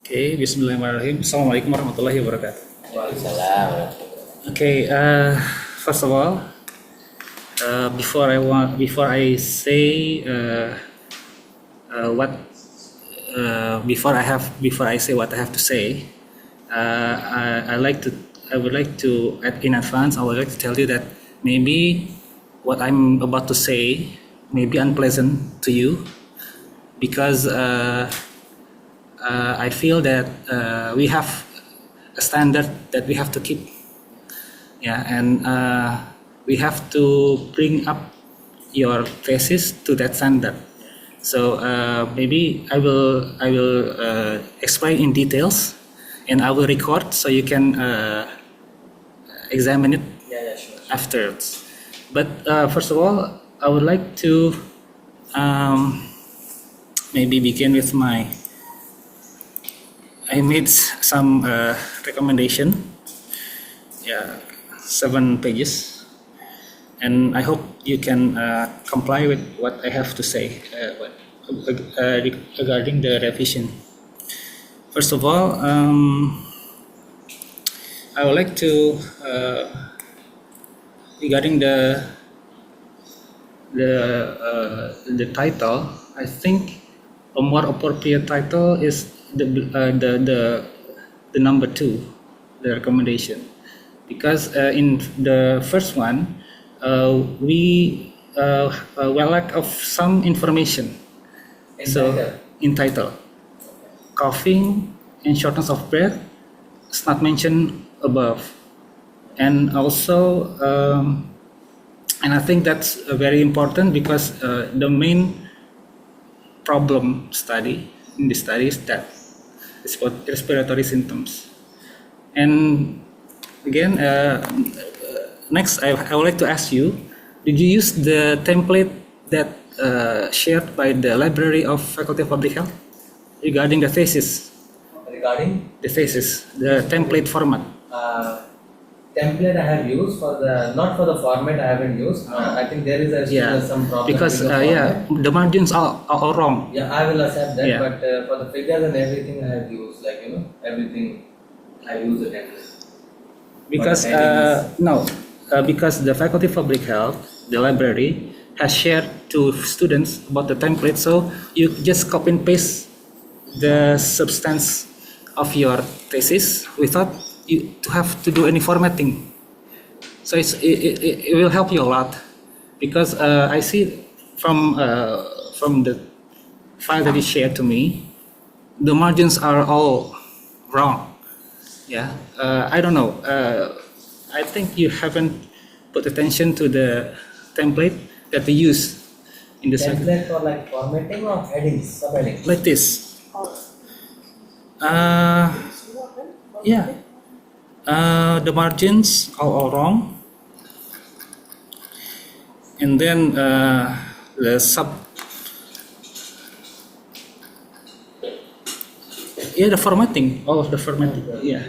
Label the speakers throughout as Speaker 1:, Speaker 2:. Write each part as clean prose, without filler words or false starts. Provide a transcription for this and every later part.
Speaker 1: Okay, Bismillahirrahmanirrahim. Assalamualaikum warahmatullahi wabarakatuh.
Speaker 2: Waalaikumsalam.
Speaker 1: Okay, first of all, before I say what before I say what I have to say, I would like to in advance. I would like to tell you that maybe what I'm about to say may be unpleasant to you because I feel that we have a standard that we have to keep. Yeah, and we have to bring up your thesis to that standard. So maybe I will explain in details, and I will record so you can examine it
Speaker 2: Sure.
Speaker 1: afterwards. But first of all, I would like to maybe begin with I made some recommendation. Yeah, 7 pages, and I hope you can comply with what I have to say regarding the revision. First of all, I would like to regarding the title. I think a more appropriate title is the number 2, the recommendation, because in the first one we lack of some information. In title, coughing and shortness of breath is not mentioned above, and also and I think that's very important because the main problem in the study is that respiratory symptoms. And again, next I would like to ask you, did you use the template that shared by the Library of Faculty of Public Health regarding the thesis?
Speaker 2: Regarding
Speaker 1: The thesis, the template format.
Speaker 2: template I have used not for the format I haven't used. I think there is some problem
Speaker 1: Because
Speaker 2: with the format.
Speaker 1: the margins are all wrong.
Speaker 2: Yeah, I will accept that.
Speaker 1: Yeah.
Speaker 2: But for the figures and everything I have used, everything I use the template.
Speaker 1: Because because the Faculty of Public Health, the library, has shared to students about the template, so you just copy and paste the substance of your thesis without you to have to do any formatting. So it will help you a lot, because I see from the file that you shared to me, the margins are all wrong. Yeah, I don't know. I think you haven't put attention to the template that we use in the
Speaker 2: Template for formatting or headings, subheadings.
Speaker 1: like this. Yeah. The margins are all wrong, and then the the formatting, all of the formatting. Yeah.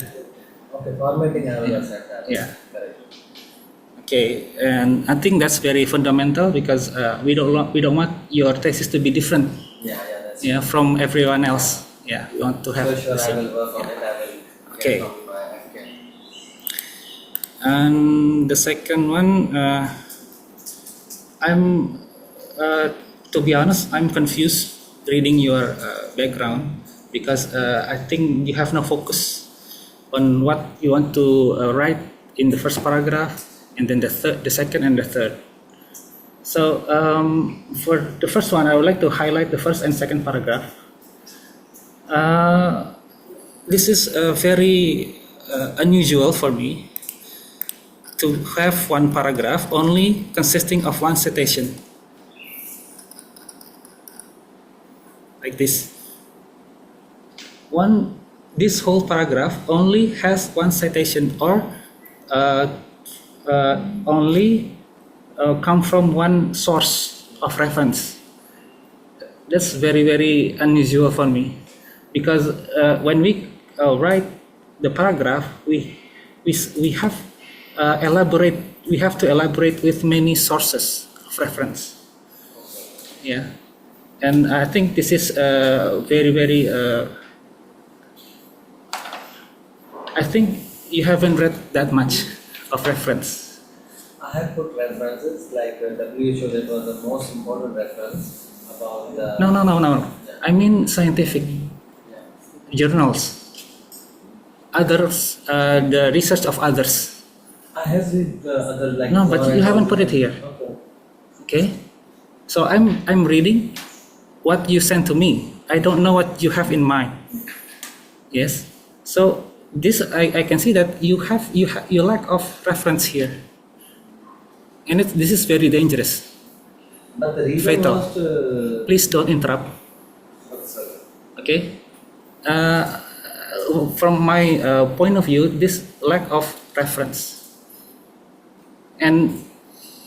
Speaker 2: Okay, formatting I will accept that.
Speaker 1: Yeah.
Speaker 2: Correct.
Speaker 1: Okay, and I think that's very fundamental because we don't want your thesis to be different.
Speaker 2: That's
Speaker 1: From everyone else. Yeah, we want to have.
Speaker 2: sure. I will work on it. I will.
Speaker 1: Okay.
Speaker 2: Get from my applicant.
Speaker 1: And the second one, I'm to be honest, I'm confused reading your background because I think you have no focus on what you want to write in the first paragraph, and then the second, and the third. So for the first one, I would like to highlight the first and second paragraph. This is very unusual for me to have one paragraph only consisting of one citation, like this. This whole paragraph only has one citation, or only come from one source of reference. That's very, very unusual for me, because when we write the paragraph, we have we have to elaborate with many sources of reference. Yeah, and I think this is very, very I think you haven't read that much of reference.
Speaker 2: I have put references like WHO, that was the most important reference about the.
Speaker 1: No. I mean scientific journals. Others, the research of others.
Speaker 2: I have read other like.
Speaker 1: No, but you haven't put it here.
Speaker 2: Okay.
Speaker 1: Okay, so I'm reading what you sent to me. I don't know what you have in mind. Yes, so this I can see that you lack of reference here, and this is very dangerous.
Speaker 2: But the reason
Speaker 1: Fatal.
Speaker 2: was to.
Speaker 1: Please don't interrupt.
Speaker 2: Sorry.
Speaker 1: Okay, from my point of view, this lack of reference, and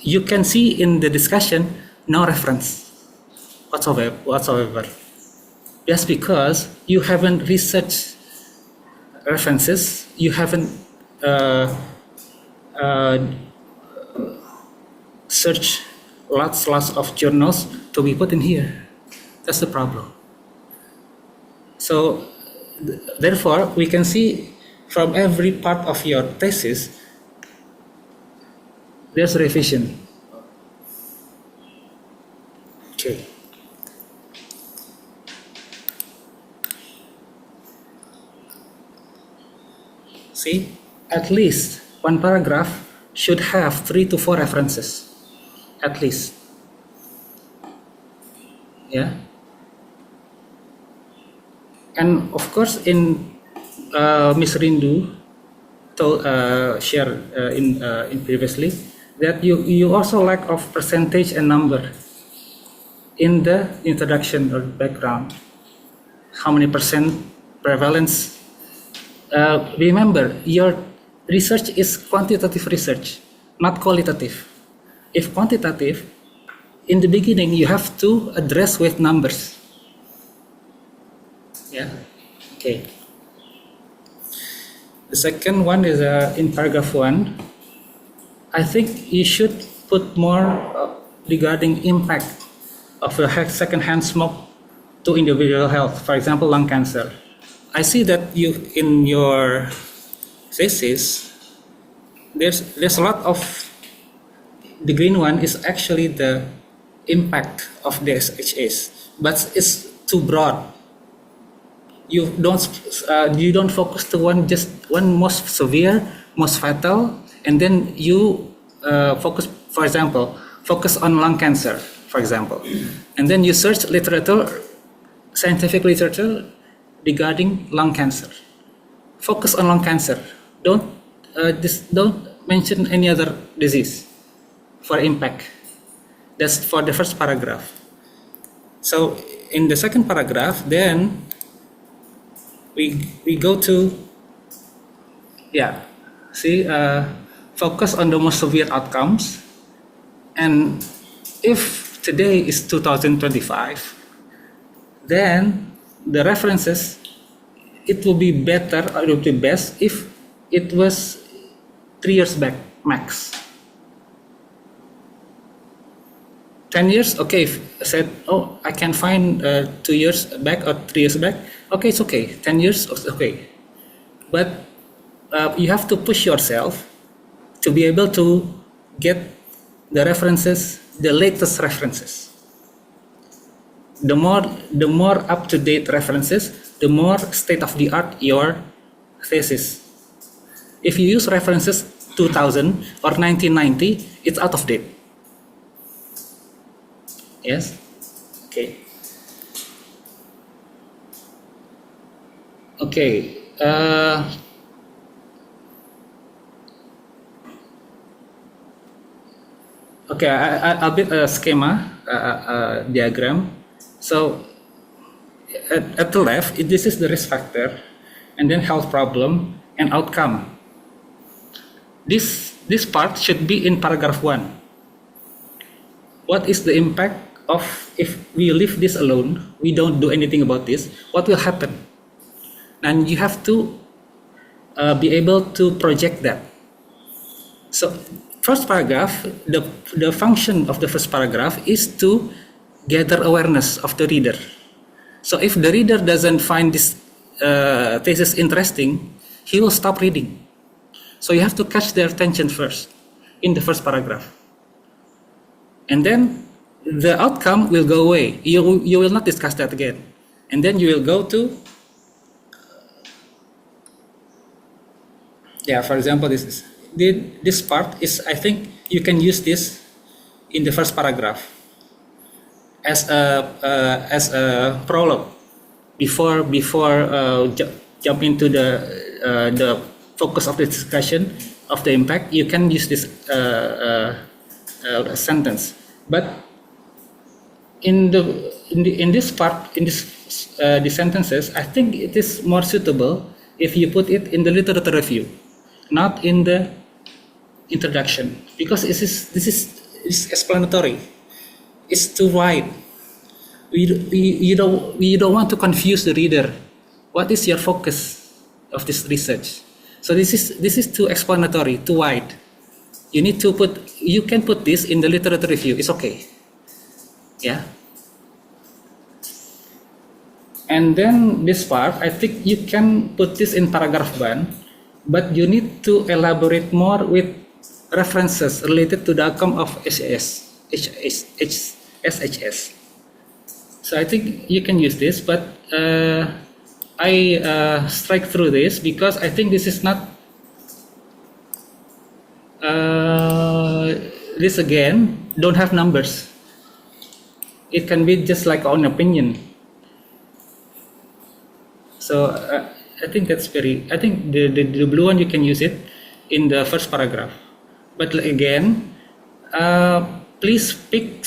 Speaker 1: you can see in the discussion no reference whatsoever. Just because you haven't researched references, you haven't searched lots of journals to be put in here. That's the problem. So therefore, we can see from every part of your thesis, there's revision. Okay. See, at least one paragraph should have 3 to 4 references, at least. Yeah. And of course, in Ms. Rindu told shared in previously that you also lack of percentage and number in the introduction or background. How many percent prevalence? Remember, your research is quantitative research, not qualitative. If quantitative, in the beginning you have to address with numbers. Yeah. Okay. The second one is in paragraph 1. I think you should put more regarding impact of a secondhand smoke to individual health. For example, lung cancer. I see that you in your thesis, there's a lot of the green one is actually the impact of the SHAs, but it's too broad. You don't focus to one most severe, most fatal, and then you focus, for example, focus on lung cancer, for example, and then you search literature, scientific literature regarding lung cancer. Focus on lung cancer. Don't mention any other disease for impact. That's for the first paragraph. So in the second paragraph, then we go to focus on the most severe outcomes, and if today is 2025, then the references, it will be better, or it would be best if it was 3 years back max. 10 years, okay, if I said, oh, I can find 2 years back or 3 years back, okay, it's okay. 10 years, okay. But you have to push yourself to be able to get the references, the latest references. The more up-to-date references, the more state-of-the-art your thesis. If you use references 2000 or 1990, it's out of date. Yes? Okay. Okay. Okay, I'll build a schema, diagram. So at the left, this is the risk factor, and then health problem and outcome. This part should be in paragraph 1. What is the impact of if we leave this alone, we don't do anything about this, what will happen? And you have to be able to project that. So first paragraph, the function of the first paragraph is to gather awareness of the reader. So if the reader doesn't find this thesis interesting, he will stop reading. So you have to catch their attention first in the first paragraph. And then the outcome will go away. You will not discuss that again. And then you will go to, for example, this part is, I think you can use this in the first paragraph as a prologue before jump into the focus of the discussion of the impact. You can use this sentence, but in this part, in the sentences, I think it is more suitable if you put it in the literature review, not in the introduction, because this is explanatory. It's too wide. You don't want to confuse the reader. What is your focus of this research? So this is too explanatory, too wide. You can put this in the literature review. It's okay. Yeah. And then this part, I think you can put this in paragraph 1, but you need to elaborate more with references related to the outcome of SHS. So I think you can use this, but I strike through this because I think this is not. This again don't have numbers. It can be just like own opinion. So I think that's I think the blue one you can use it in the first paragraph. But again, please pick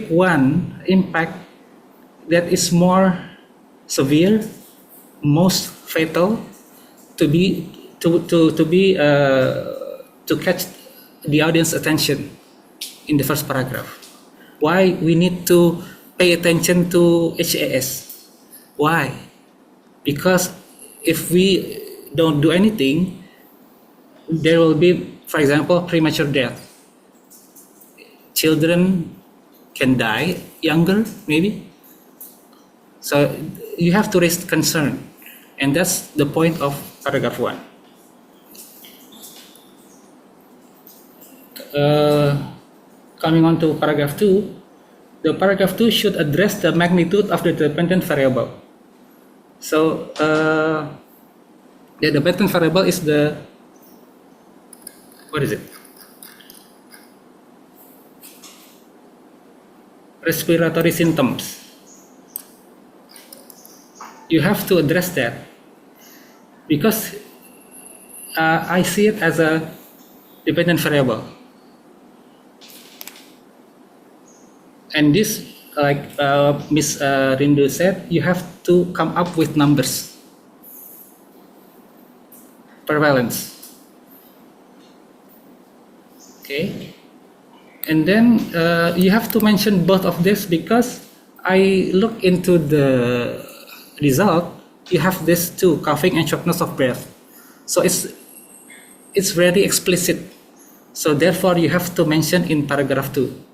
Speaker 1: one impact that is more severe, most fatal, to catch the audience attention in the first paragraph. Why we need to pay attention to HAS? Why? Because if we don't do anything, there will be, for example, premature death. Children can die younger, maybe. So you have to raise concern, and that's the point of paragraph 1. Coming on to paragraph 2, the paragraph 2 should address the magnitude of the dependent variable. So the dependent variable is what is it? Respiratory symptoms. You have to address that because I see it as a dependent variable. And this, like Ms. Rindu said, you have to come up with numbers, prevalence. Okay, and then you have to mention both of this because I look into the result. You have this too, coughing and shortness of breath. So it's very explicit. So therefore, you have to mention in paragraph 2.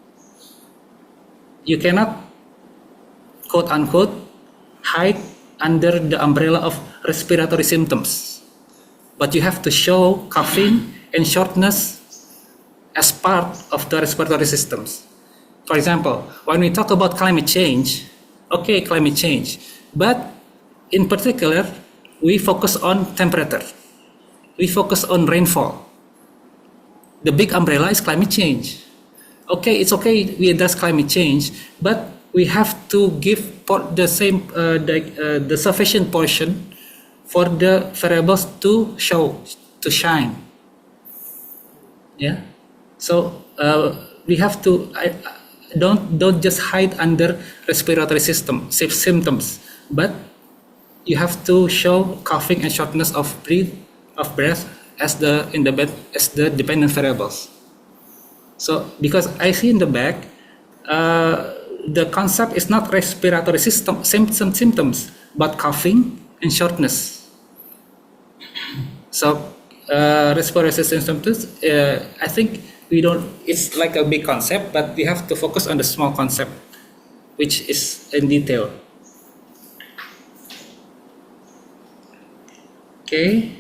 Speaker 1: You cannot, quote unquote, hide under the umbrella of respiratory symptoms, but you have to show coughing and shortness as part of the respiratory systems. For example, when we talk about climate change, okay, climate change, but in particular, we focus on temperature. We focus on rainfall. The big umbrella is climate change. Okay, it's okay we address climate change, but we have to give the same the sufficient portion for the variables to shine. Yeah. So we have to don't just hide under respiratory symptoms, but you have to show coughing and shortness of breath as the dependent variables. So because I see in the back, the concept is not respiratory symptoms, but coughing and shortness. So respiratory symptoms, I think it's like a big concept, but we have to focus on the small concept, which is in detail. Okay.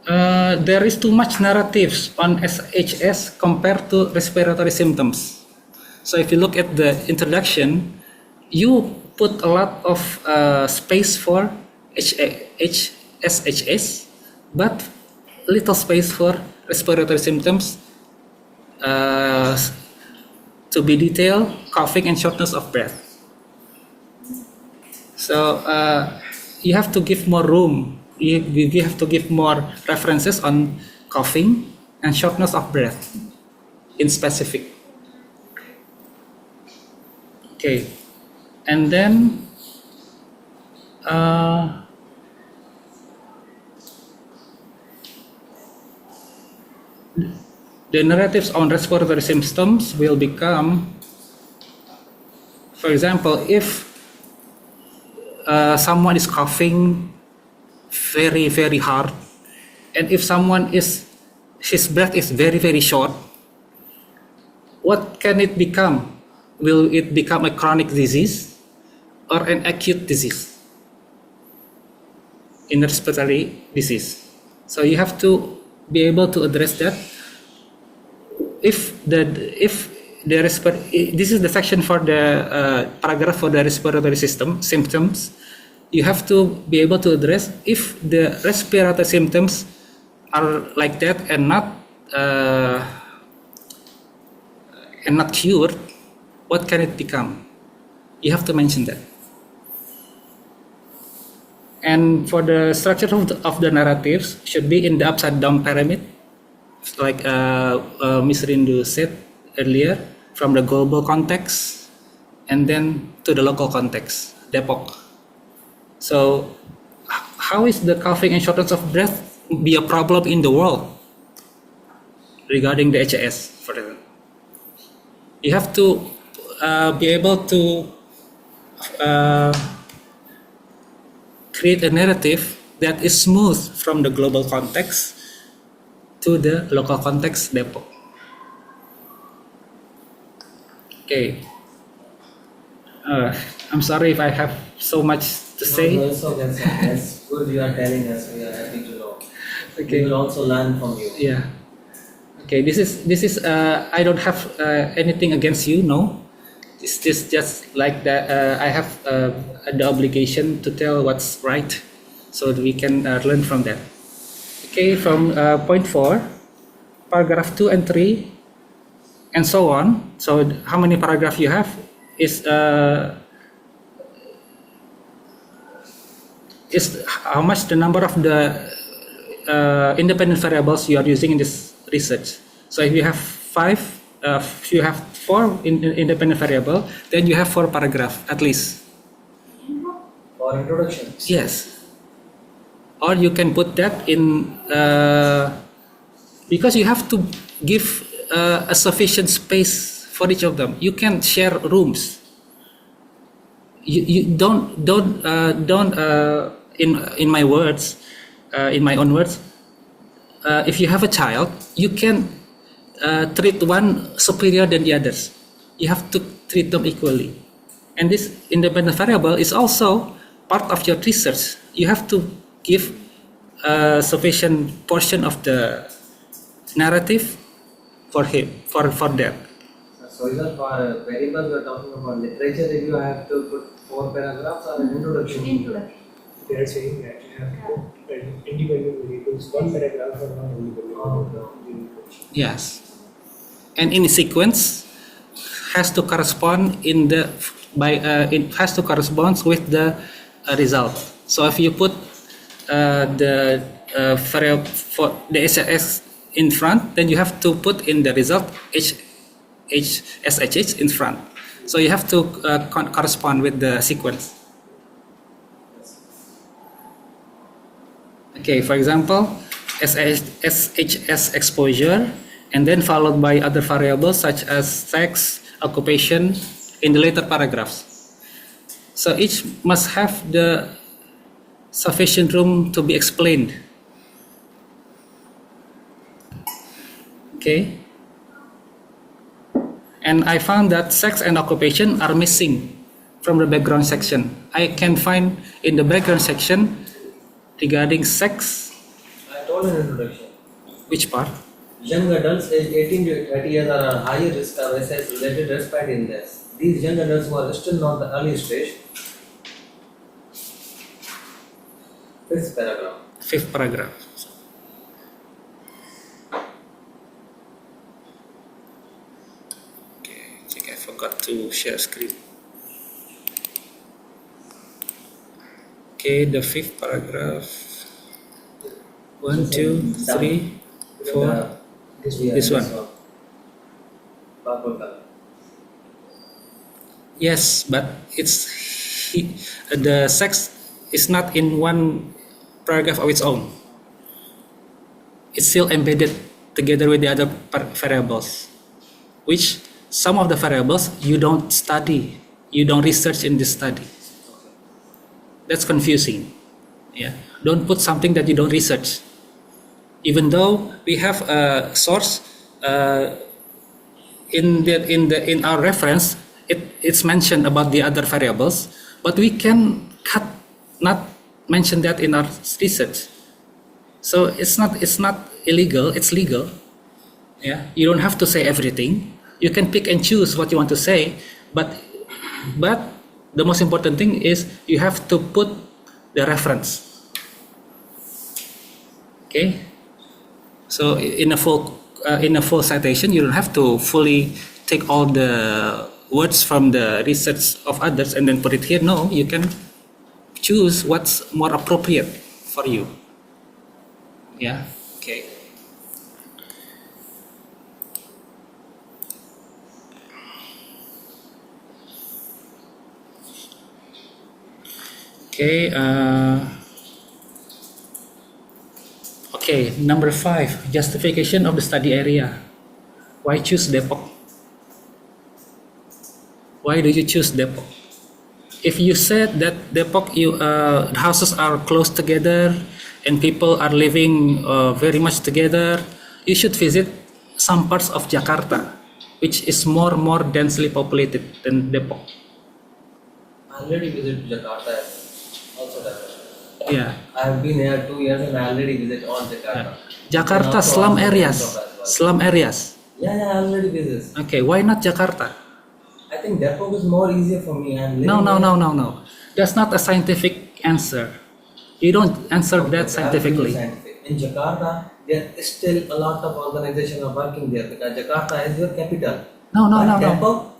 Speaker 1: there is too much narratives on SHS compared to respiratory symptoms. So if you look at the introduction, you put a lot of space for SHS, but little space for respiratory symptoms. To be detailed, coughing and shortness of breath. So you have to give more room. You have to give more references on coughing and shortness of breath in specific. Okay, and then the narratives on respiratory symptoms will become, for example, if someone is coughing very, very hard, and if his breath is very, very short, what can it become? Will it become a chronic disease or an acute disease in respiratory disease? So you have to be able to address that. This is the section for the paragraph for the respiratory system symptoms. You have to be able to address if the respiratory symptoms are like that and not cured. What can it become? You have to mention that. And for the structure of the narratives should be in the upside down pyramid, like Ms. Rindu said earlier, from the global context and then to the local context, Depok. So how is the coughing and shortness of breath be a problem in the world regarding the HS, for example? You have to be able to create a narrative that is smooth from the global context to the local context, Depok. Okay. I'm sorry if I have so much to say.
Speaker 2: No, it's okay, sir. That's good you are telling us. We are happy to know.
Speaker 1: Okay.
Speaker 2: We will also learn from you.
Speaker 1: Yeah. Okay. This is. I don't have anything against you. No. It's just like that. I have the obligation to tell what's right, so that we can learn from that. Okay. From point 4, paragraph 2 and 3, and so on. So how many paragraphs you have is how much the number of the independent variables you are using in this research. So if you have 5, if you have 4 independent variable, then you have 4 paragraphs at least.
Speaker 2: For introduction.
Speaker 1: Yes. Or you can put that in because you have to give a sufficient space for each of them. You can share rooms. You don't in my words, in my own words, if you have a child, you can treat one superior than the others. You have to treat them equally. And this independent variable is also part of your research. You have to give a sufficient portion of the narrative for that.
Speaker 2: So is that for variables we are talking about literature review, I have to put 4 paragraphs or an introduction?
Speaker 3: Introduction.
Speaker 4: They are saying that you have to put independent variables, 1 paragraph or not independent.
Speaker 1: Yes. And in sequence has to correspond has to correspond with the result. So if you put the variable for the SHS in front, then you have to put in the result SHH in front. So you have to correspond with the sequence. Okay, for example, SHS exposure, and then followed by other variables such as sex, occupation in the later paragraphs. So each must have the sufficient room to be explained. Okay. And I found that sex and occupation are missing from the background section. I can find in the background section regarding sex
Speaker 2: told in introduction.
Speaker 1: Which part?
Speaker 2: Young adults aged 18 to 30 years are at higher risk of SS-related respiratory illness. These young adults who are still not the early stage. Fifth paragraph.
Speaker 1: Fifth paragraph. Okay, I think I forgot to share screen. Okay, the fifth paragraph. 1, 2, 3, 4. This one.
Speaker 2: Purple color.
Speaker 1: Yes, but the sex is not in one paragraph of its own. It's still embedded together with the other variables, which some of the variables you don't study, you don't research in this study. That's confusing. Yeah, don't put something that you don't research. Even though we have a source in our reference, it's mentioned about the other variables, but we can not mention that in our research. So it's not illegal, it's legal. Yeah, you don't have to say everything. You can pick and choose what you want to say, but the most important thing is you have to put the reference. Okay, so in a full citation, you don't have to fully take all the words from the research of others and then put it here. No, you can choose what's more appropriate for you. Yeah. Okay. Okay. Okay. Number 5, justification of the study area. Why choose Depok? Why do you choose Depok? If you said that Depok, the houses are close together and people are living very much together, you should visit some parts of Jakarta, which is more densely populated than Depok.
Speaker 2: I already visited Jakarta also that.
Speaker 1: Yeah.
Speaker 2: I have been here 2 years and I already visit all Jakarta.
Speaker 1: Jakarta slum areas. Slum areas.
Speaker 2: Yeah, I already visit.
Speaker 1: Okay, why not Jakarta?
Speaker 2: I think Depok is more easier for me.
Speaker 1: No. That's not a scientific answer. You don't answer that scientifically.
Speaker 2: In Jakarta, there is still a lot of organizations are working there because Jakarta is your capital.
Speaker 1: No.
Speaker 2: Depok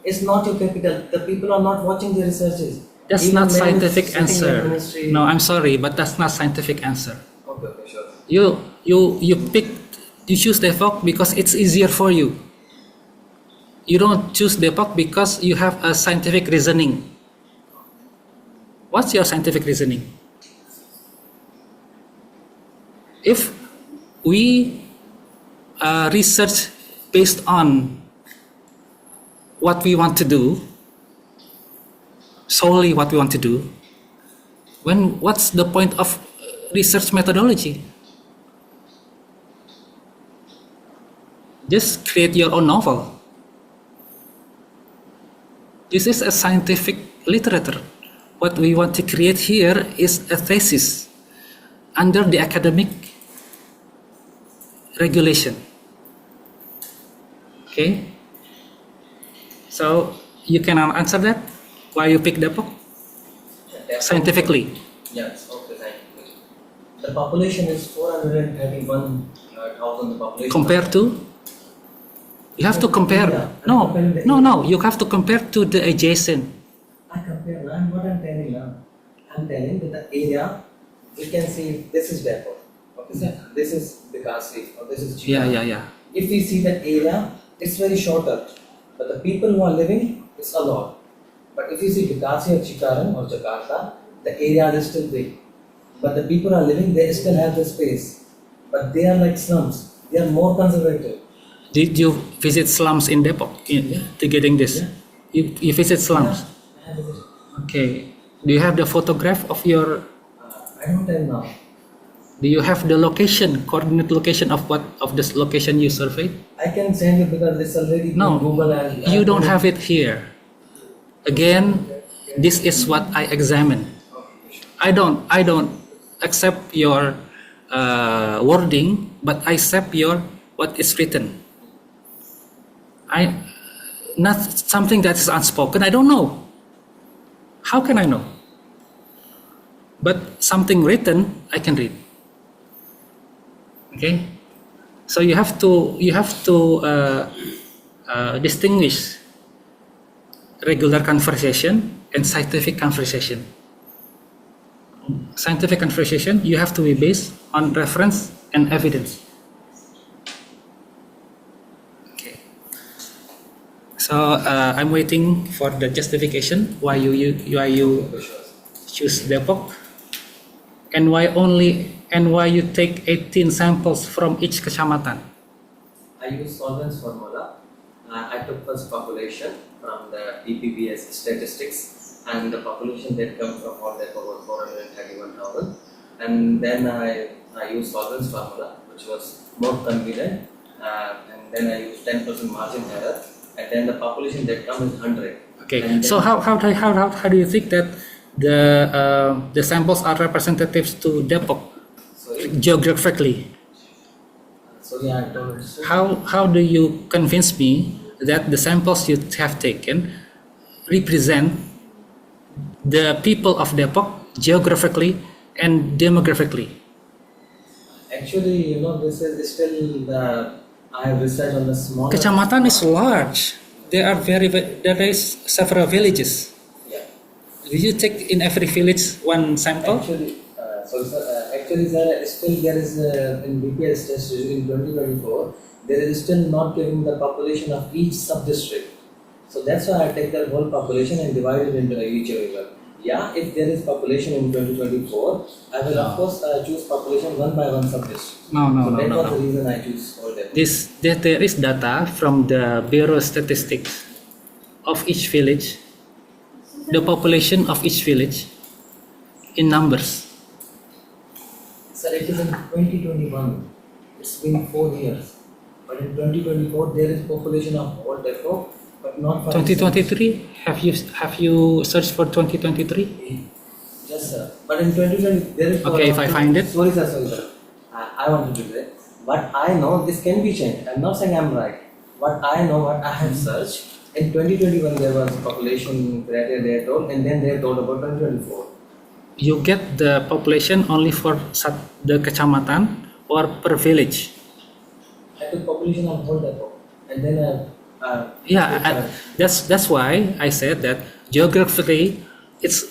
Speaker 2: is not your capital. The people are not watching the researches.
Speaker 1: That's
Speaker 2: Even
Speaker 1: not
Speaker 2: men
Speaker 1: scientific
Speaker 2: sitting in the
Speaker 1: answer.
Speaker 2: ministry.
Speaker 1: No, I'm sorry, but that's not scientific answer.
Speaker 2: Okay, sure.
Speaker 1: You choose Depok because it's easier for you. You don't choose Depok because you have a scientific reasoning. What's your scientific reasoning? If we research based on what we want to do, solely what we want to do, what's the point of research methodology? Just create your own novel. This is a scientific literature. What we want to create here is a thesis under the academic regulation. Okay? So you can answer that? Why you pick Depok? Scientifically.
Speaker 2: Yes, okay, scientifically. The population is 431,000 population.
Speaker 1: Compared to? You have to compare.
Speaker 2: Yeah,
Speaker 1: No. You have to compare to the adjacent.
Speaker 2: I compare now. What I'm telling now. I'm telling that the area, you can see this is Depok. Okay, sir. This is Bikasi or this is Chikara.
Speaker 1: Yeah.
Speaker 2: If we see that area, it's very shorter. But the people who are living, it's a lot. But if you see Bikasi or Chikaran or Jakarta, the area is still big. But the people are living, they still have the space. But they are like slums. They are more conservative.
Speaker 1: Did you visit slums in Depok to getting this?
Speaker 2: Yeah.
Speaker 1: You visit slums?
Speaker 2: Yeah, I have visited.
Speaker 1: Okay. Do you have the photograph of your?
Speaker 2: I don't tell now.
Speaker 1: Do you have the location, coordinate location of this location you surveyed?
Speaker 2: I can send you because it's already
Speaker 1: No,
Speaker 2: in Google and
Speaker 1: you don't have it here. Again, this is what I examine. I don't accept your wording, but I accept your what is written. I not something that is unspoken. I don't know. How can I know? But something written, I can read. Okay, so you have to distinguish regular conversation and scientific conversation. Scientific conversation, you have to be based on reference and evidence. Okay. So I'm waiting for the justification why you choose Depok, and why you take 18 samples from each kecamatan.
Speaker 2: I use solvents formula. I took first population from the EPBS statistics, and the population that comes from all that over 431,000. And then I used solvents formula, which was more convenient. And then I used 10% margin error, and then the population that comes is 100.
Speaker 1: Okay.
Speaker 2: And
Speaker 1: So how do you think that the samples are representatives to Depok geographically?
Speaker 2: So yeah, I told it.
Speaker 1: How do you convince me that the samples you have taken represent the people of Depok geographically and demographically?
Speaker 2: Actually, this is still I have research on the small.
Speaker 1: Kecamatan is large. There is several villages.
Speaker 2: Yeah.
Speaker 1: Did you take in every village one sample?
Speaker 2: Actually, sir, still there is in BPS test in 2024, there is still not giving the population of each sub-district. So that's why I take the whole population and divide it into each river. Yeah, if there is population in 2024, I will of course choose population one by one sub-district.
Speaker 1: No.
Speaker 2: That was the reason I choose all that.
Speaker 1: There is data from the Bureau Statistics of each village, the population of each village in numbers.
Speaker 2: Sir, it is in 2021. It's been 4 years. But in 2024, there is population of all Depok, but not for
Speaker 1: 2023? Have you searched for 2023?
Speaker 2: Yes, sir. But in 2020, there is.
Speaker 1: Okay, if I find it.
Speaker 2: Sorry, sir. I want to do that. But I know this can be changed. I'm not saying I'm right. What I know, what I have searched, in 2021 there was population criteria they told, and then they told about 2024.
Speaker 1: You get the population only for the kecamatan or per village?
Speaker 2: I took population of whole Depok, and then
Speaker 1: that's why I said that geographically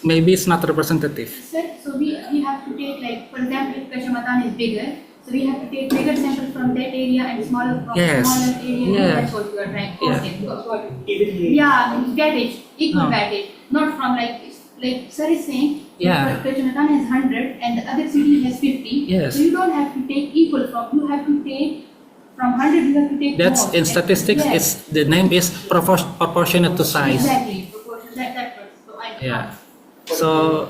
Speaker 1: maybe it's not representative.
Speaker 3: Sir, so we have to take, like, for example, if Kecamatan is bigger, so we have to take bigger sample from that area and smaller from smaller area.
Speaker 1: Yeah.
Speaker 3: That's what you are trying.
Speaker 1: Yeah.
Speaker 3: Okay, got it.
Speaker 4: Even
Speaker 3: Yeah, wattage, equal
Speaker 1: No.
Speaker 3: wattage, not from like sir is saying.
Speaker 1: Yeah.
Speaker 3: Kecamatan has 100 and the other city has 50.
Speaker 1: Yes.
Speaker 3: So you don't have to take equal from. You have to take from 100. You have to take
Speaker 1: That's
Speaker 3: more.
Speaker 1: in statistics.
Speaker 3: Yes.
Speaker 1: The name is proportionate to size.
Speaker 3: Exactly. Proportion. That was. So I.
Speaker 1: Yeah. So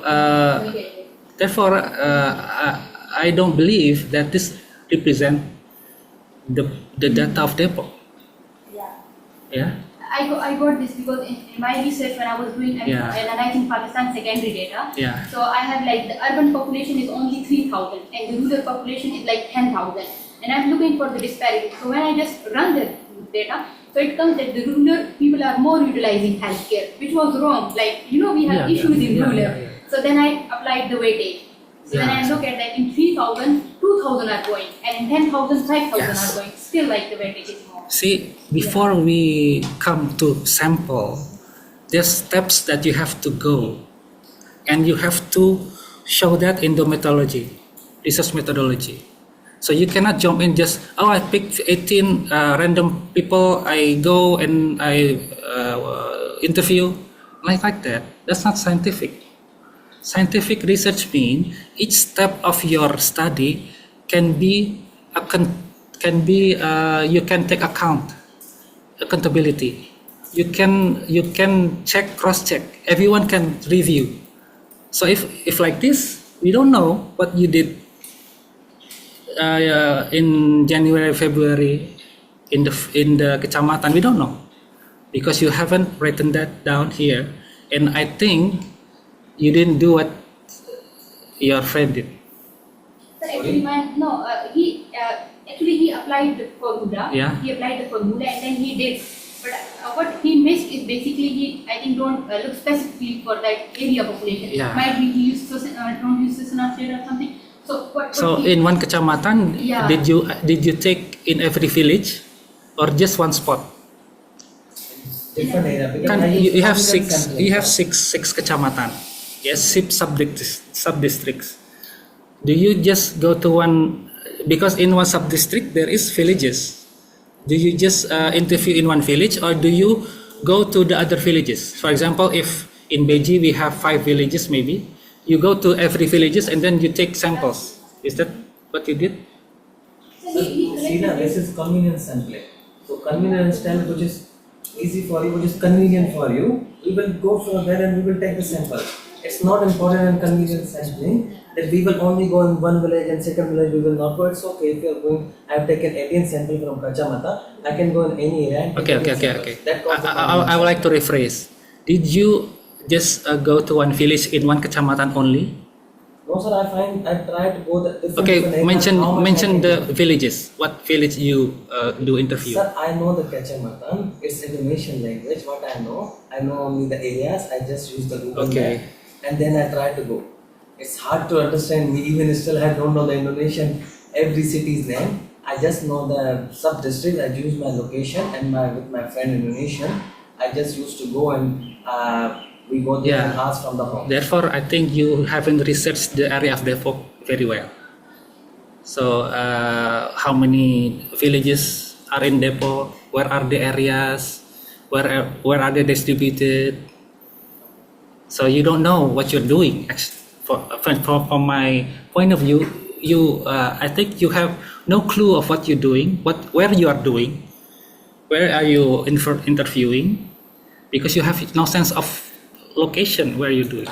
Speaker 1: therefore, I don't believe that this represent the data of Depok.
Speaker 3: Yeah.
Speaker 1: Yeah.
Speaker 3: I got this because in my research when I was doing analyzing Pakistan secondary data,
Speaker 1: Yeah.
Speaker 3: so I have like the urban population is only 3,000 and the rural population is like 10,000, and I'm looking for the disparity. So when I just run the data, so it comes that the rural people are more utilizing healthcare, which was wrong. Like we have issues in rural. So then I applied the weightage. So then I look at that in 3,000, 2,000 are going, and in 10,000, 5,000 are going. Still like the weightage is more.
Speaker 1: See, before we come to sample, there's steps that you have to go, and you have to show that in the methodology, research methodology. So you cannot jump in just, I picked 18 random people, I go and I interview, like that. That's not scientific. Scientific research means each step of your study can be you can take accountability. You can cross check. Everyone can review. So if like this, we don't know what you did in January, February in the kecamatan. We don't know because you haven't written that down here, and I think you didn't do what your friend did.
Speaker 3: So actually, he applied the formula.
Speaker 1: Yeah.
Speaker 3: He applied the formula and then he did. But what he missed is basically I think don't look specifically for that area population.
Speaker 1: Yeah.
Speaker 3: Might be he used don't use Susunan shade or something. So
Speaker 1: So in one kecamatan,
Speaker 3: Yeah.
Speaker 1: did you take in every village, or just one spot?
Speaker 2: Different area. Because
Speaker 1: Kan
Speaker 2: I use
Speaker 1: you have
Speaker 2: confidence
Speaker 1: six.
Speaker 2: sampling.
Speaker 1: You have six kecamatan. Yes, six sub-districts. Do you just go to one? Because in one sub-district there is villages. Do you just interview in one village, or do you go to the other villages? For example, if in Beji we have 5 villages, maybe you go to every villages and then you take samples. Is that what you did?
Speaker 3: So
Speaker 2: So,
Speaker 3: he
Speaker 2: see now, this is convenience sampling. So convenience stamp, which is easy for you, which is convenient for you, we will go from there and we will take the sample. It's not important in convenience sampling that we will only go in one village and second village we will not go. It's okay if you are going. I've taken 18 sample from Kacamata. I can go in any area and take 18 samples.
Speaker 1: Okay.
Speaker 2: That calls the
Speaker 1: I would like to rephrase. Did you just go to one village in one kecamatan only?
Speaker 2: No, sir. I try to go the different.
Speaker 1: Okay,
Speaker 2: different areas, how much I
Speaker 1: mention
Speaker 2: can
Speaker 1: the
Speaker 2: do.
Speaker 1: villages. What village you do interview?
Speaker 2: Sir, I know the Kacamatan. It's Indonesian language. What I know only the areas. I just use the Google
Speaker 1: Okay.
Speaker 2: map and then I try to go. It's hard to understand me. Even still, I don't know the Indonesian every city's name. I just know the sub district. I use my location and with my friend Indonesian. I just used to go and we go there and ask from the home.
Speaker 1: Therefore, I think you haven't researched the area of Depok very well. So, how many villages are in Depok? Where are the areas? Where are they distributed? So you don't know what you're doing. From my point of view, I think you have no clue of what you're doing, where you are doing, where are you interviewing, because you have no sense of location where you're doing.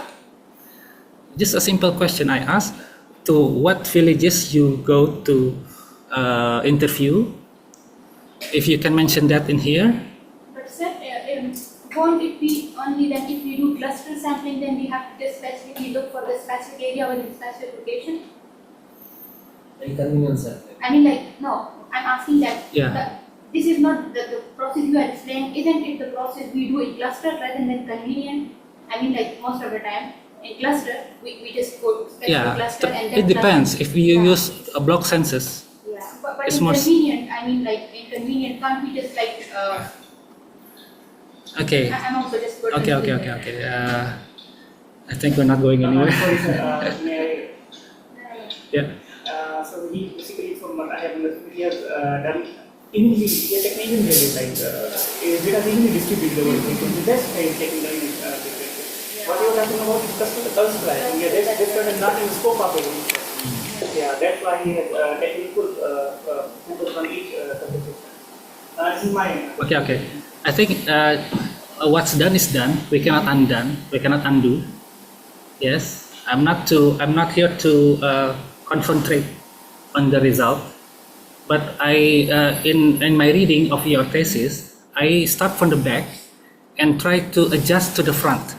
Speaker 1: Just a simple question I asked: to what villages you go to interview? If you can mention that in here.
Speaker 3: But sir, won't it be only then if we do cluster sampling, then we have to just specifically look for the specific area within specific location?
Speaker 2: Convenience sampling.
Speaker 3: I mean, like, no, I'm asking that.
Speaker 1: Yeah.
Speaker 3: This is not the process you are explaining. Isn't it the process we do in cluster rather than convenient? I mean, like, most of the time in cluster, we just go to specific cluster and then
Speaker 1: it depends.
Speaker 3: cluster.
Speaker 1: If you
Speaker 3: Yeah.
Speaker 1: use a block census,
Speaker 3: Yeah, but
Speaker 1: it's
Speaker 3: in
Speaker 1: more
Speaker 3: convenient, I mean, like, in convenient, can't we just like,
Speaker 1: okay.
Speaker 3: I'm also just
Speaker 1: Okay. I think we're not going anywhere.
Speaker 4: Sorry, sir. May
Speaker 1: Yeah.
Speaker 4: so he basically, from what I have understood, he has done he has taken even values like it has evenly distributed over frequency. That's why he's taking the image frequency. What you were talking about is customer service pricing. Yeah, this one is not in the scope of it. Yeah, that's why he has taken full focus on each subject. This is my
Speaker 1: Okay. I think what's done is done. We cannot undo. Yes, I'm not here to concentrate on the result. But in my reading of your thesis, I start from the back and try to adjust to the front.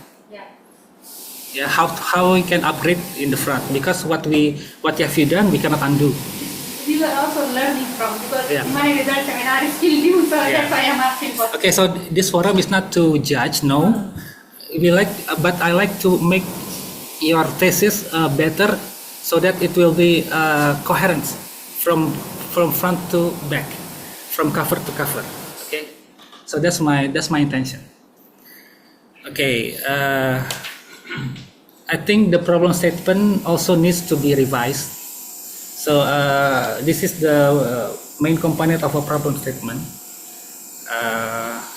Speaker 1: Yeah, how we can upgrade in the front, because what have you done we cannot undo.
Speaker 3: we were also learning from, because
Speaker 1: Yeah.
Speaker 3: my result seminar is still due, so that's why I'm asking for.
Speaker 1: Okay, so this forum is not to judge, no. But I like to make your thesis better, so that it will be coherent from front to back, from cover to cover. Okay, so that's my intention. Okay, I think the problem statement also needs to be revised. So this is the main component of a problem statement.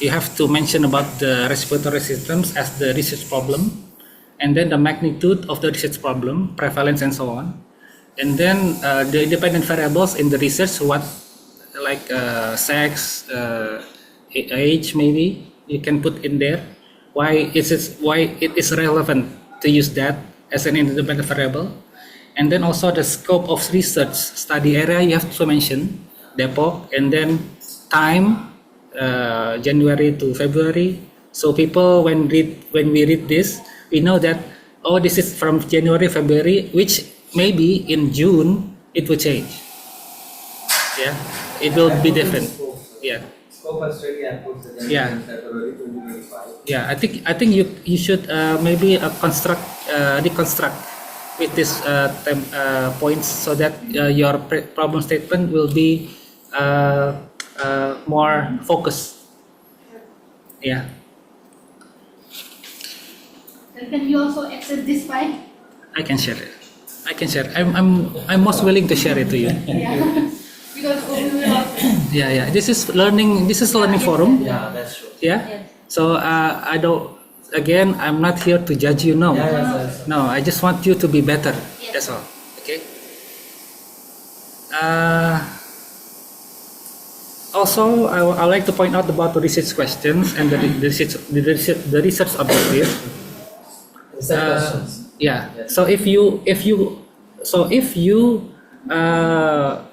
Speaker 1: You have to mention about the respiratory systems as the research problem, and then the magnitude of the research problem, prevalence, and so on. And then the independent variables in the research, what like sex, age, maybe you can put in there. Why it is relevant to use that as an independent variable. And then also the scope of research study area you have to mention, Depok, and then time, January to February. So people when we read this, we know that this is from January, February, which maybe in June it will change. Yeah, it will be different. Yeah.
Speaker 2: Scope and study and puts the
Speaker 1: Yeah.
Speaker 2: in February 2025.
Speaker 1: Yeah, I think you should maybe deconstruct with these points so that your problem statement will be more focused. Yeah.
Speaker 3: Then can you also access this file?
Speaker 1: I can share it. I'm most willing to share it to you.
Speaker 3: Yeah. Because we will also.
Speaker 1: Yeah. This is learning forum.
Speaker 2: Yeah, that's true.
Speaker 1: Yeah.
Speaker 3: Yes.
Speaker 1: So I don't. Again, I'm not here to judge you. No.
Speaker 2: Yes.
Speaker 1: No, I just want you to be better.
Speaker 3: Yes.
Speaker 1: That's all. Okay. Also, I like to point out about the research questions and the research objective.
Speaker 2: Research questions.
Speaker 1: Yeah.
Speaker 2: Yes.
Speaker 1: So if you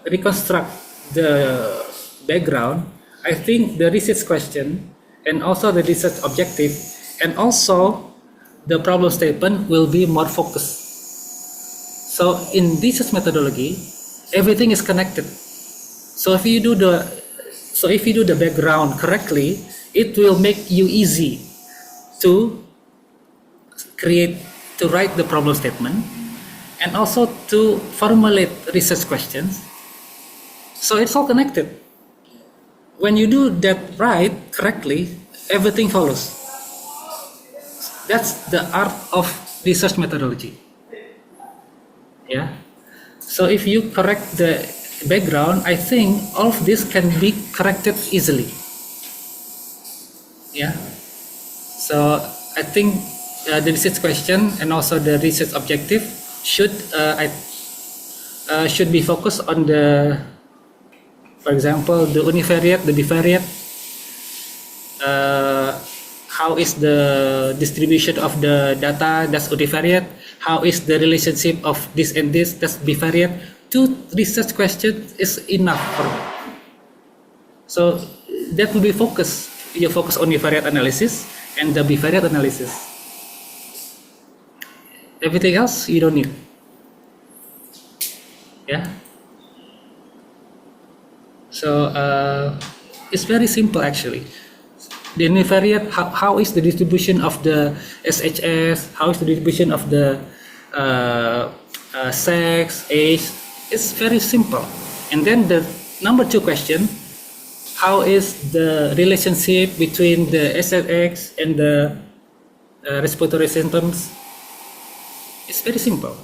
Speaker 1: reconstruct the background, I think the research question and also the research objective and also the problem statement will be more focused. So in research methodology, everything is connected. So if you do the background correctly, it will make you easy to write the problem statement and also to formulate research questions. So it's all connected. When you do that right, correctly, everything follows. That's the art of research methodology. Yeah. So if you correct the background, I think all of this can be corrected easily. Yeah. So I think the research question and also the research objective should be focused on the, for example, the univariate, the bivariate. How is the distribution of the data? That's univariate. How is the relationship of this and this? That's bivariate. 2 research questions is enough for me. So that will be focus. You focus on univariate analysis and the bivariate analysis. Everything else you don't need. Yeah. So it's very simple actually. The univariate, how is the distribution of the SHS? How is the distribution of the sex, age? It's very simple. And then the number 2 question, how is the relationship between the SLX and the respiratory symptoms? It's very simple.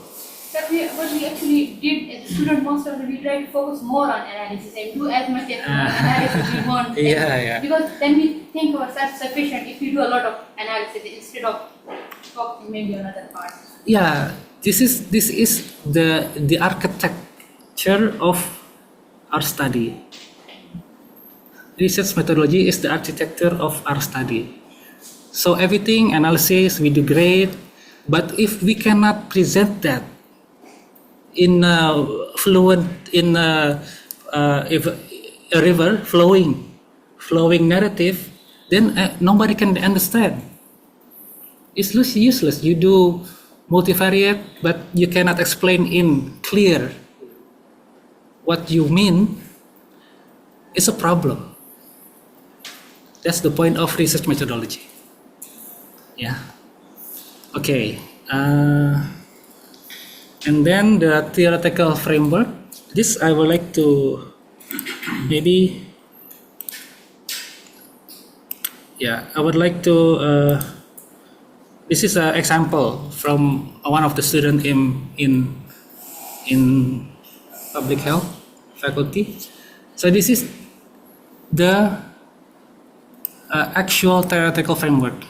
Speaker 3: But what we actually did as a student master, we try to focus more on analysis and do as much as analysis we want.
Speaker 1: Yeah.
Speaker 3: Because then we think ourselves sufficient if we do a lot of analysis instead of focusing maybe on other parts.
Speaker 1: Yeah, this is the architecture of our study. Research methodology is the architecture of our study. So everything analysis we do great, but if we cannot present that in fluent if a river flowing narrative, then nobody can understand. It's useless. You do multivariate, but you cannot explain in clear what you mean. It's a problem. That's the point of research methodology. Yeah. Okay. And then the theoretical framework. This I would like to maybe. Yeah, I would like to. This is an example from one of the students in public health faculty. So this is the actual theoretical framework,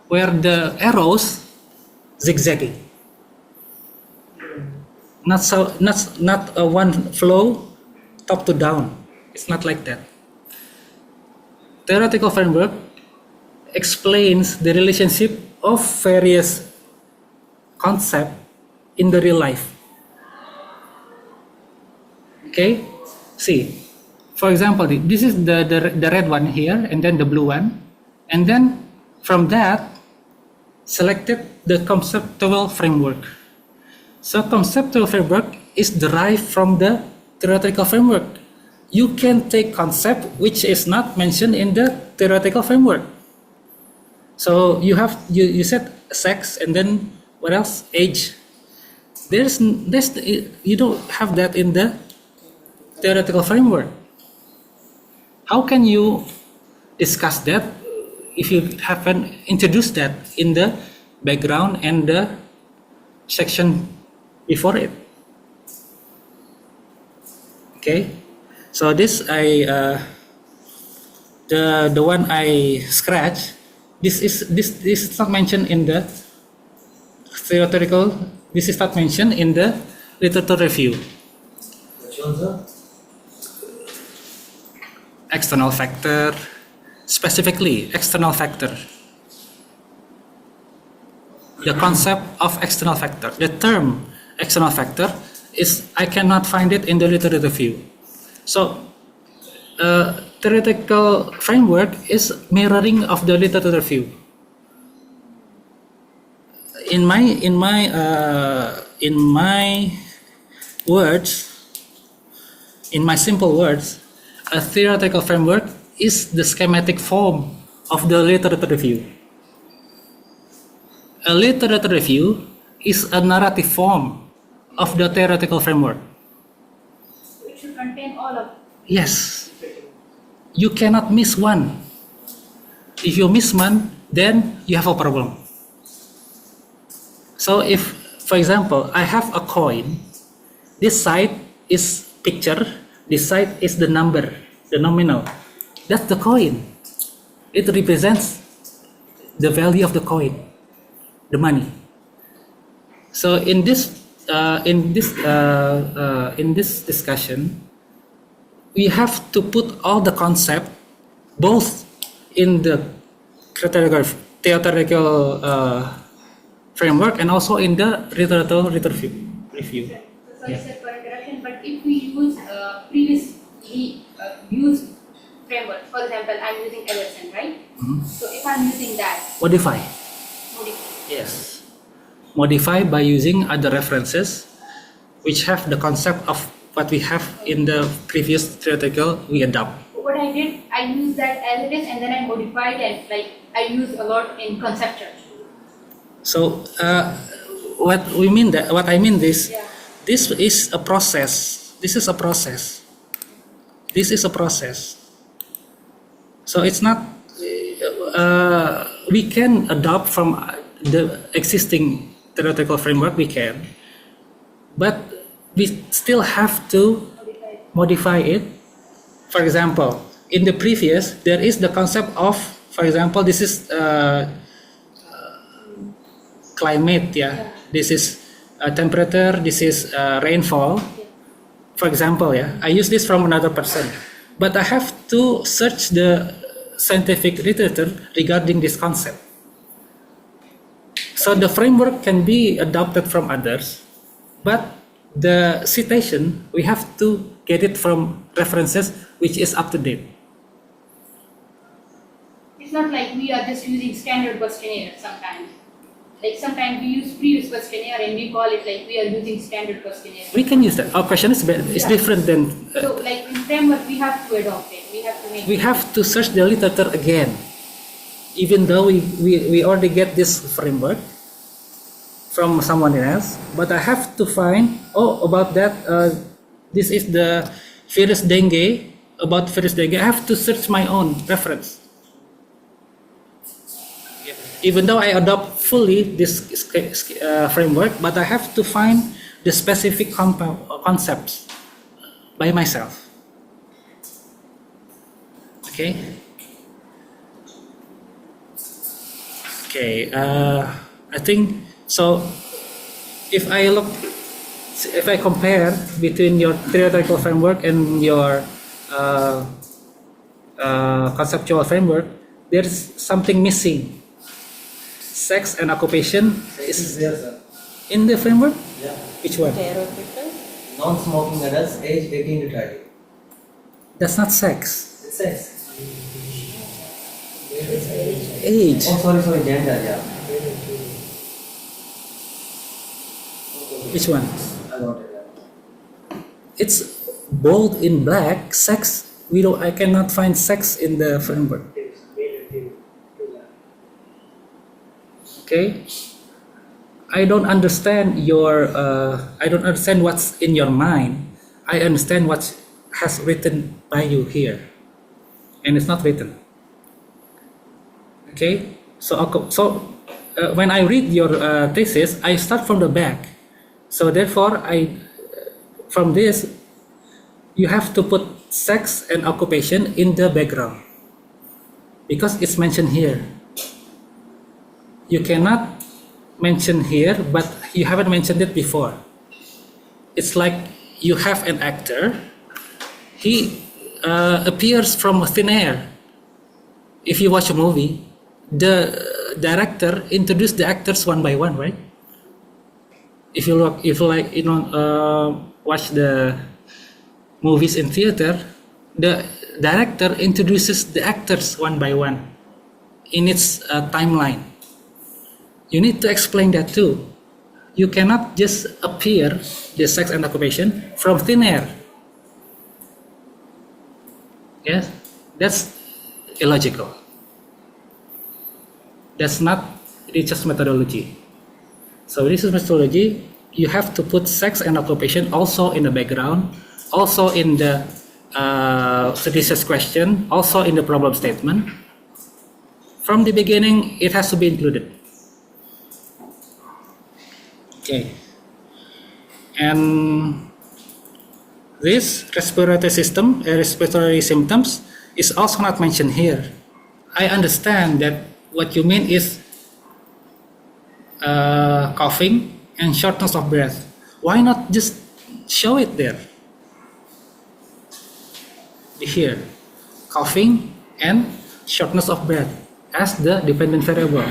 Speaker 1: where the arrows zigzagging. Not a one flow top to down. It's not like that. Theoretical framework explains the relationship of various concepts in the real life. Okay, see, for example, this is the red one here, and then the blue one, and then from that selected the conceptual framework. So conceptual framework is derived from the theoretical framework. You can take concept which is not mentioned in the theoretical framework. So you said sex and then what else? Age. You don't have that in the theoretical framework. How can you discuss that if you haven't introduced that in the background and the section before it? Okay, so this the one I scratch. This is not mentioned in the theoretical. This is not mentioned in the literature review.
Speaker 2: Which one, sir?
Speaker 1: External factor, specifically external factor. The concept of external factor, the term external factor I cannot find it in the literature review. So, theoretical framework is mirroring of the literature review. In my words, in my simple words, a theoretical framework is the schematic form of the literature review. A literature review is a narrative form of the theoretical framework.
Speaker 3: It should contain all of.
Speaker 1: Yes. You cannot miss one. If you miss one, then you have a problem. So if, for example, I have a coin, this side is picture, this side is the number, the nominal. That's the coin. It represents the value of the coin, the money. So in this discussion, we have to put all the concept both in the theoretical framework and also in the literature review.
Speaker 3: So sorry, sir, for interruption, but if we use previously used framework, for example, I'm using Everson, right?
Speaker 1: Mhm.
Speaker 3: So if I'm using that,
Speaker 1: Modify.
Speaker 3: modify.
Speaker 1: Yes. Modify by using other references which have the concept of what we have in the previous theoretical we adopt.
Speaker 3: What I did, I used that as it is, and then I modified and I use a lot in conceptual.
Speaker 1: So what I mean this,
Speaker 3: Yeah.
Speaker 1: this is a process. This is a process. This is a process. So it's not. We can adopt from the existing theoretical framework. We can, but we still have to modify it. For example, in the previous, there is the concept of, for example, this is climate, yeah. This is temperature, this is rainfall. For example, yeah, I use this from another person, but I have to search the scientific literature regarding this concept. So the framework can be adopted from others, but the citation, we have to get it from references which is up to date.
Speaker 3: It's not like we are just using standard questionnaire sometimes. Like sometimes we use previous questionnaire and we call it like we are using standard questionnaire.
Speaker 1: We can use that. Our question is different than.
Speaker 3: So like in framework we have to adopt it. We have to make.
Speaker 1: We have to search the literature again, even though we already get this framework from someone else. But I have to find about that. This is the virus dengue. About virus dengue, I have to search my own reference. Even though I adopt fully this framework, but I have to find the specific concepts by myself. Okay. Okay. I think so. If I compare between your theoretical framework and your conceptual framework, there's something missing. Sex and occupation
Speaker 2: Is there, sir?
Speaker 1: in the framework.
Speaker 2: Yeah.
Speaker 1: Which one?
Speaker 2: Non-smoking adults age 18 to 30.
Speaker 1: That's not sex.
Speaker 2: It says.
Speaker 1: Age.
Speaker 2: Oh, sorry, gender, yeah.
Speaker 1: Which one?
Speaker 2: I got it. Yeah.
Speaker 1: it's bold in black. Sex. I cannot find sex in the framework. Okay. I don't understand I don't understand what's in your mind. I understand what has written by you here, and it's not written. Okay. When I read your thesis, I start from the back. So therefore, from this, you have to put sex and occupation in the background because it's mentioned here. You cannot mention here, but you haven't mentioned it before. It's like you have an actor. He appears from thin air. If you watch a movie, the director introduced the actors one by one, right? If you watch the movies in theater, the director introduces the actors one by one in its timeline. You need to explain that too. You cannot just appear the sex and occupation from thin air. Yes, that's illogical. That's not research methodology. So research methodology, you have to put sex and occupation also in the background, also in the research question, also in the problem statement. From the beginning, it has to be included. Okay. And this respiratory symptoms is also not mentioned here. I understand that what you mean is coughing and shortness of breath. Why not just show it there? Here, coughing and shortness of breath as the dependent variable.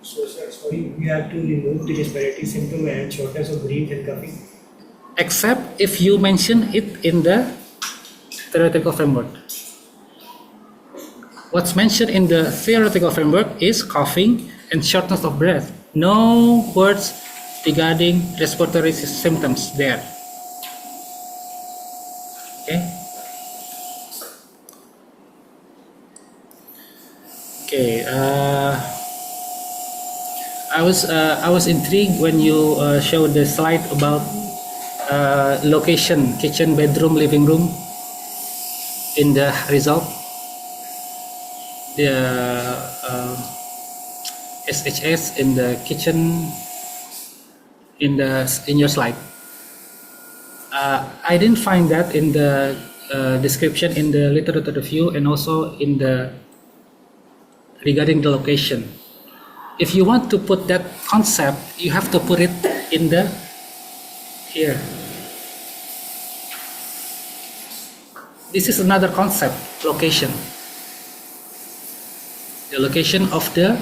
Speaker 4: So, sorry, we have to remove the respiratory symptom and shortness of breath and coughing.
Speaker 1: Except if you mention it in the theoretical framework. What's mentioned in the theoretical framework is coughing and shortness of breath. No words regarding respiratory symptoms there. Okay. Okay. I was intrigued when you showed the slide about location, kitchen, bedroom, living room in the result. The SHS in the kitchen in your slide. I didn't find that in the description in the literature review and also in the regarding the location. If you want to put that concept, you have to put it in the here. This is another concept, location. The location of the.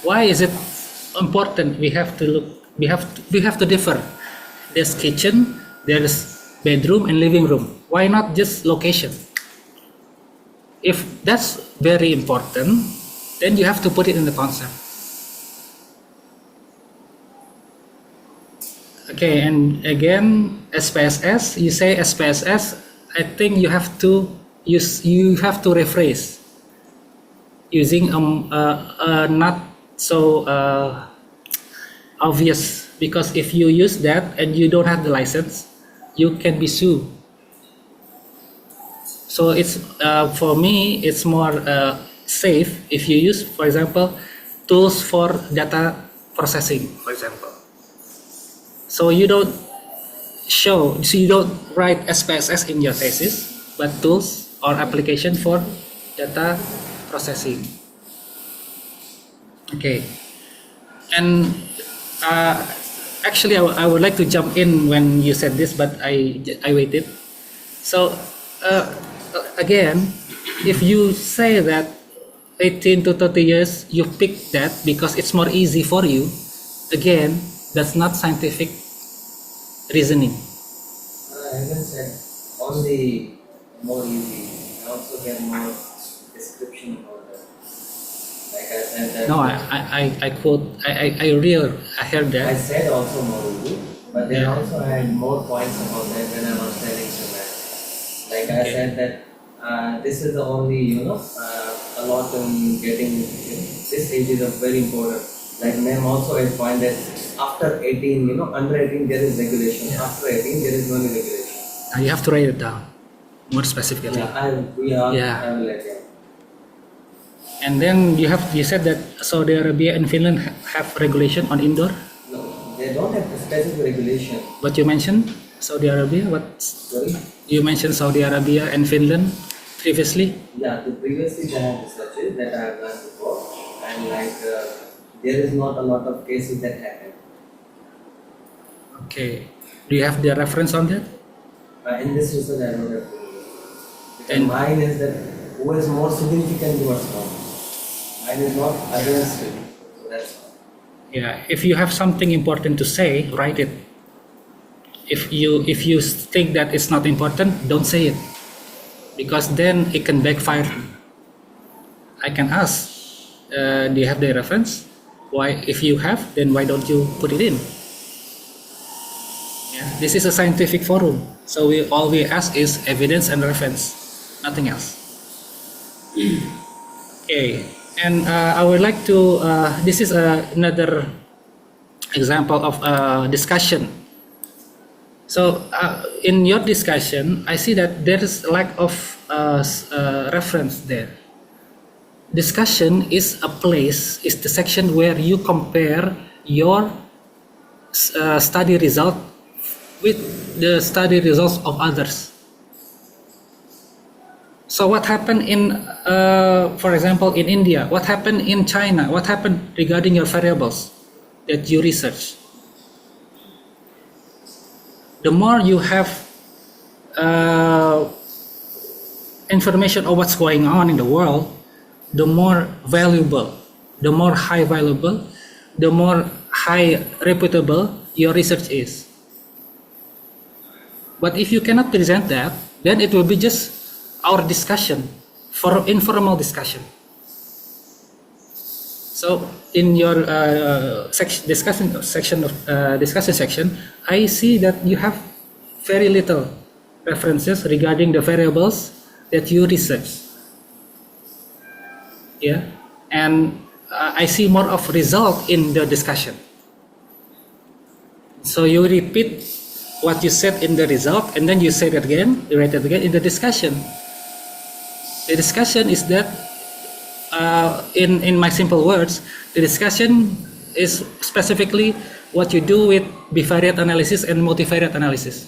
Speaker 1: Why is it important? We have to look. We have to differ. There's kitchen, there's bedroom and living room. Why not just location? If that's very important, then you have to put it in the concept. Okay, and again, SPSS. You say SPSS. I think you have to rephrase using not so obvious, because if you use that and you don't have the license, you can be sued. So it's for me, it's more safe if you use, for example, tools for data processing, for example. So you don't write SPSS in your thesis, but tools or application for data processing. Okay, and actually I would like to jump in when you said this, but I waited. So again, if you say that 18 to 30 years, you pick that because it's more easy for you, again, that's not scientific reasoning.
Speaker 2: I haven't said only more easy. I also get more description about that. Like I said that.
Speaker 1: No, I quote. I heard
Speaker 2: I
Speaker 1: that.
Speaker 2: said also more easy, But they
Speaker 1: Yeah.
Speaker 2: also had more points about that when I was telling to them. Like I
Speaker 1: Okay.
Speaker 2: said that this is the only, a lot in getting, this age is a very important. Like ma'am also had point that after 18, under 18 there is regulation.
Speaker 1: Yeah.
Speaker 2: After 18 there is no regulation.
Speaker 1: You have to write it down more specifically.
Speaker 2: Yeah, I will let you.
Speaker 1: And then you said that Saudi Arabia and Finland have regulation on indoor.
Speaker 2: No, they don't have a specific regulation.
Speaker 1: But you mentioned Saudi Arabia. What
Speaker 2: Sorry?
Speaker 1: you mentioned Saudi Arabia and Finland previously.
Speaker 2: Yeah, the previously they have researches that I have done before, and there is not a lot of cases that happen.
Speaker 1: Okay. Do you have the reference on that?
Speaker 2: In this research, I don't have to. Because
Speaker 1: And-
Speaker 2: mine is that who is more significant towards one. Mine is not against it. So that's all.
Speaker 1: Yeah. If you have something important to say, write it. If you think that it's not important, don't say it, because then it can backfire. I can ask, do you have the reference? Why, if you have, then why don't you put it in? Yeah, this is a scientific forum, so all we ask is evidence and reference, nothing else. Okay, and I would like to. This is another example of discussion. So in your discussion, I see that there is lack of reference there. Discussion is a place, is the section where you compare your study result with the study results of others. So what happened in, for example, in India? What happened in China? What happened regarding your variables that you research? The more you have information of what's going on in the world, the more valuable, the more high valuable, the more high reputable your research is. But if you cannot present that, then it will be just our discussion, for informal discussion. So in your discussion section, I see that you have very little references regarding the variables that you research. Yeah, and I see more of result in the discussion. So you repeat what you said in the result, and then you say it again, you write it again in the discussion. The discussion is that, in my simple words, the discussion is specifically what you do with bivariate analysis and multivariate analysis.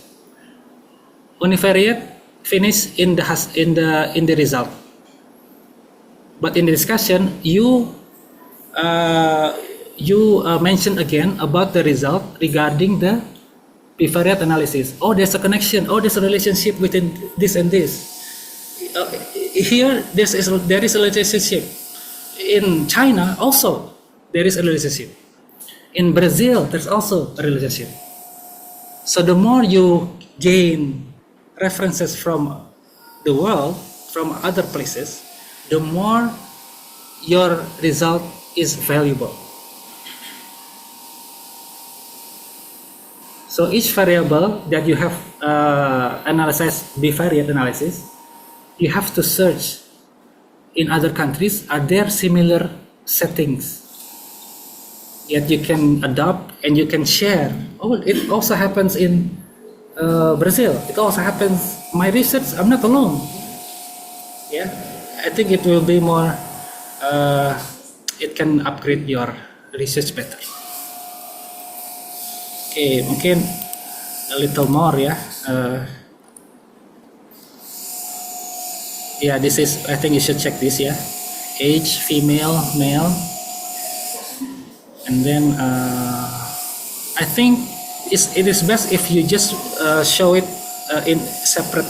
Speaker 1: Univariate finish in the result, but in the discussion you mention again about the result regarding the bivariate analysis. Oh, there's a connection. Oh, there's a relationship between this and this. Here there is a relationship. In China also there is a relationship. In Brazil there's also a relationship. So the more you gain references from the world, from other places, the more your result is valuable. So each variable that you have analyzed bivariate analysis, you have to search in other countries, are there similar settings that you can adopt and you can share? Oh, it also happens in Brazil. It also happens. My research, I'm not alone. Yeah, I think it will be more. It can upgrade your research better. Okay, mungkin a little more ya. Yeah, this is. I think you should check this ya. Age, female, male, and then I think it is best if you just show it in separate.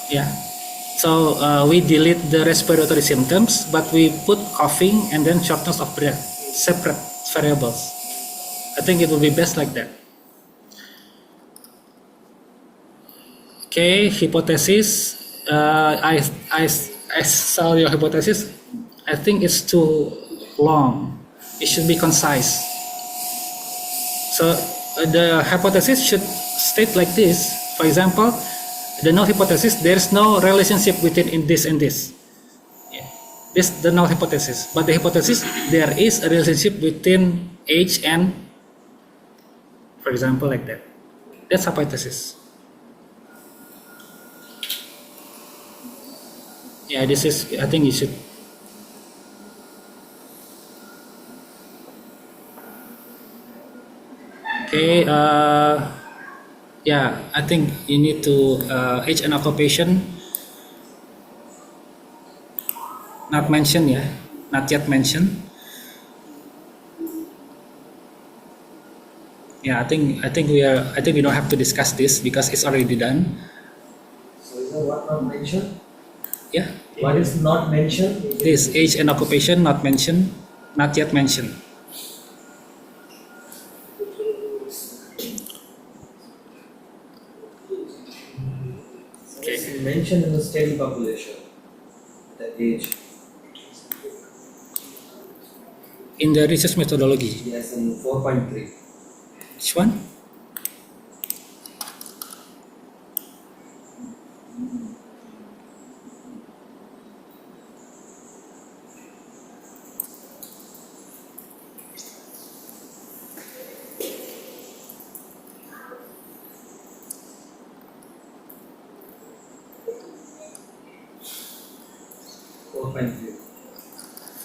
Speaker 1: Yeah. So we delete the respiratory symptoms, but we put coughing and then shortness of breath, separate variables. I think it will be best like that. Okay, hypothesis. I saw your hypothesis. I think it's too long. It should be concise. So the hypothesis should state like this. For example, the null hypothesis, there's no relationship between this and this. Yeah. This the null hypothesis. But the hypothesis, there is a relationship between age and, for example, like that. That's hypothesis. Yeah, this is, I think you should. Okay, yeah, I think you need to, age and occupation, not mentioned, yeah, not yet mentioned. Yeah, I think we don't have to discuss this because it's already done.
Speaker 2: So is there what not mentioned?
Speaker 1: Yeah,
Speaker 2: What is not mentioned?
Speaker 1: this age and occupation not mentioned, not yet mentioned.
Speaker 2: It's mentioned in the steady population, the age.
Speaker 1: In the research methodology,
Speaker 2: Yes, in 4.3.
Speaker 1: which one?
Speaker 2: .3.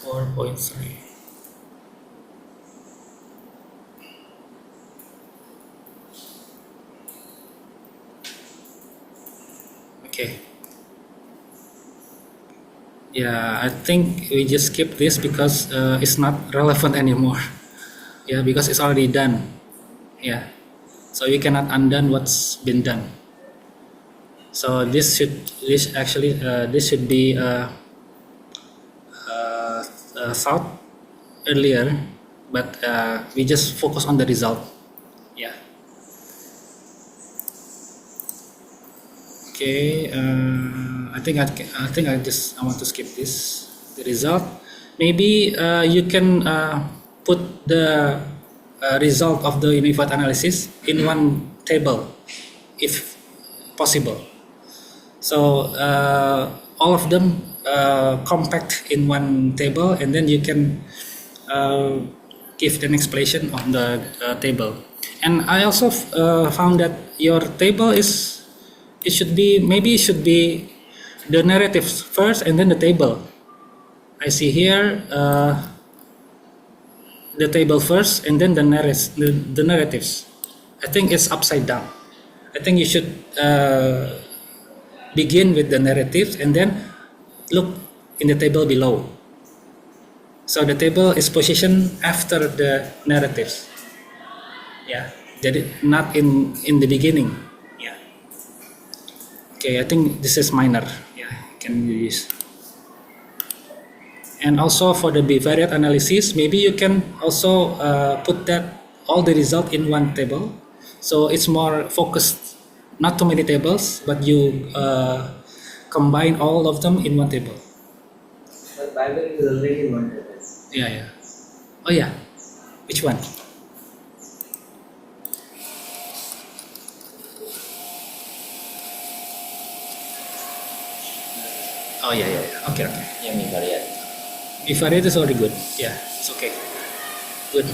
Speaker 1: 4.3. Okay. Yeah, I think we just skip this because it's not relevant anymore. Yeah, because it's already done. Yeah, so we cannot undo what's been done. So this should be thought earlier, but we just focus on the result. Yeah. Okay. I think I want to skip this. The result. Maybe you can put the result of the unified analysis in one table, if possible. So all of them compact in one table, and then you can give an explanation on the table. And I also found that your table should be the narratives first and then the table. I see here the table first and then the narratives. I think it's upside down. I think you should begin with the narratives and then look in the table below. So the table is positioned after the narratives. Yeah, not in the beginning. Yeah. Okay, I think this is minor. Yeah, can use. And also for the bivariate analysis, maybe you can also put that all the result in one table. So it's more focused, not too many tables, but you combine all of them in one table.
Speaker 2: But bivariate is already in one table.
Speaker 1: Yeah, yeah. Oh yeah. Which one? Oh yeah, yeah, yeah. Okay, okay.
Speaker 5: Yang bivariate.
Speaker 1: Bivariate is already good. Yeah, it's okay. Good.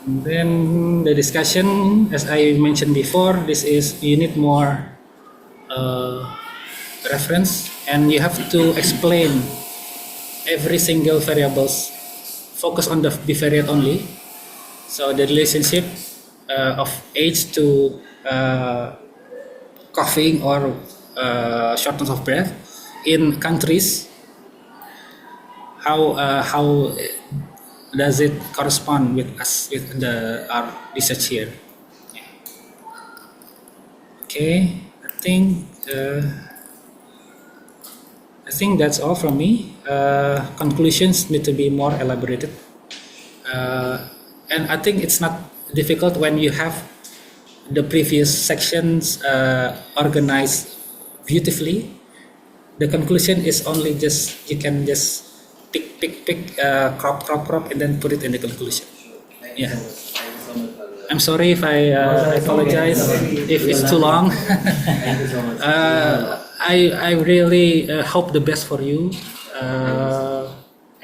Speaker 1: Then the discussion, as I mentioned before, this is you need more reference, and you have to explain every single variables. Focus on the bivariate only. So the relationship of age to coughing or shortness of breath in countries. How does it correspond with us with our research here? Yeah. Okay, I think that's all from me. Conclusions need to be more elaborated, and I think it's not difficult when you have the previous sections organized beautifully. The conclusion is only just you can just pick, crop, and then put it in the conclusion.
Speaker 2: Thank Thank you
Speaker 1: Yeah.
Speaker 2: so much. Thank you so much for the.
Speaker 1: I'm sorry if I apologize if it's too long.
Speaker 2: Thank you so much.
Speaker 1: I really hope the best for you,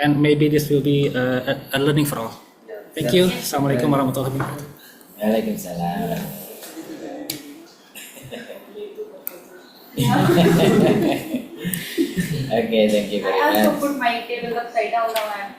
Speaker 1: and maybe this will be a learning for all.
Speaker 2: Yeah.
Speaker 1: Thank you. Assalamualaikum warahmatullahi wabarakatuh.
Speaker 5: Waalaikumsalam. Okay, thank you very
Speaker 3: I also
Speaker 5: much.
Speaker 3: put my table upside down now.